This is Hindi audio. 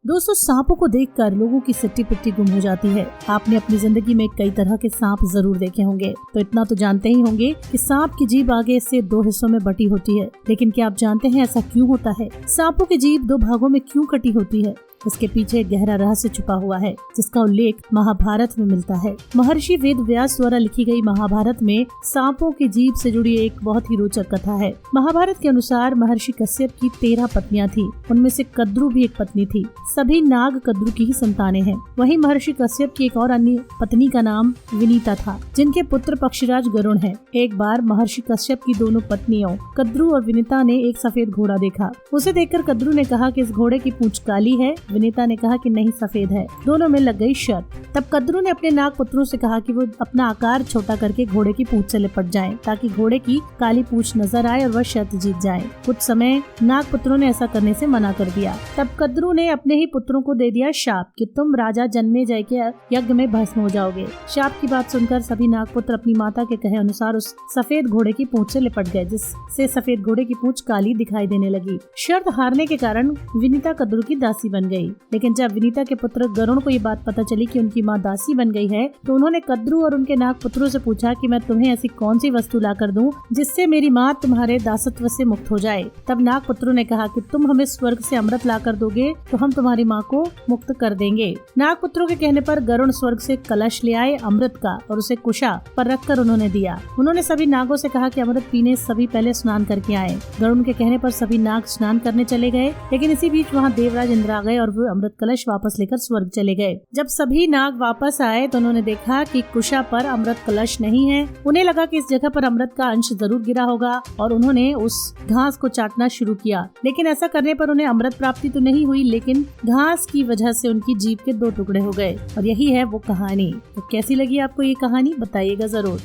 दोस्तों, सांपों को देखकर लोगों की सिट्टी पिट्टी गुम हो जाती है। आपने अपनी जिंदगी में कई तरह के सांप जरूर देखे होंगे, तो इतना तो जानते ही होंगे कि सांप की जीभ आगे से 2 हिस्सों में बटी होती है। लेकिन क्या आप जानते हैं ऐसा क्यों होता है? सांपों की जीभ 2 भागों में क्यों कटी होती है? इसके पीछे गहरा रहस्य छुपा हुआ है, जिसका उल्लेख महाभारत में मिलता है। महर्षि वेद व्यास द्वारा लिखी गई महाभारत में सांपों की जीभ से जुड़ी एक बहुत ही रोचक कथा है। महाभारत के अनुसार महर्षि कश्यप की 13 पत्नियां थी, उनमें से कद्रु भी एक पत्नी थी। सभी नाग कद्रु की ही संतानें हैं। वहीं महर्षि कश्यप की एक और अन्य पत्नी का नाम विनीता था, जिनके पुत्र पक्षीराज गरुण है। एक बार महर्षि कश्यप की दोनों पत्नियों कद्रु और विनीता ने एक सफेद घोड़ा देखा। उसे देखकर कद्रु ने कहा कि इस घोड़े की पूंछ काली है। विनीता ने कहा कि नहीं, सफेद है। दोनों में लग गई शर्त। तब कद्रु ने अपने नाग पुत्रों से कहा कि वो अपना आकार छोटा करके घोड़े की पूंछ से लिपट जाएं, ताकि घोड़े की काली पूंछ नजर आए और वह शर्त जीत जाए। कुछ समय नाग पुत्रों ने ऐसा करने से मना कर दिया। तब कद्रु ने अपने ही पुत्रों को दे दिया शाप कि तुम राजा जन्मेजय के यज्ञ में भस्म हो जाओगे। शाप की बात सुनकर सभी नागपुत्र अपनी माता के कहे अनुसार उस सफेद घोड़े की पूंछ से लिपट गए, जिससे सफेद घोड़े की पूंछ काली दिखाई देने लगी। शर्त हारने के कारण विनीता कद्रु की दासी बन गई। लेकिन जब विनीता के पुत्र गरुण को ये बात पता चली कि उनकी माँ दासी बन गई है, तो उन्होंने कद्रु और उनके नाग पुत्रों से पूछा कि मैं तुम्हें ऐसी कौन सी वस्तु ला कर दूं जिससे मेरी माँ तुम्हारे दासत्व से मुक्त हो जाए। तब नाग पुत्रों ने कहा कि तुम हमें स्वर्ग से अमृत ला कर दोगे तो हम तुम्हारी माँ को मुक्त कर देंगे। नाग पुत्रों के कहने पर गरुण स्वर्ग से कलश ले आए अमृत का और उसे कुशा पर रखकर उन्होंने दिया। उन्होंने सभी नागों से कहा कि अमृत पीने सभी पहले स्नान करके आए। गरुण के कहने पर सभी नाग स्नान करने चले गए, लेकिन इसी बीच वहाँ देवराज इंद्र आ गए और वो अमृत कलश वापस लेकर स्वर्ग चले गए। जब सभी नाग वापस आए तो उन्होंने देखा कि कुशा पर अमृत कलश नहीं है। उन्हें लगा कि इस जगह पर अमृत का अंश जरूर गिरा होगा और उन्होंने उस घास को चाटना शुरू किया। लेकिन ऐसा करने पर उन्हें अमृत प्राप्ति तो नहीं हुई, लेकिन घास की वजह से उनकी जीभ के 2 टुकड़े हो गए। और यही है वो कहानी। तो कैसी लगी आपको ये कहानी, बताइएगा जरूर।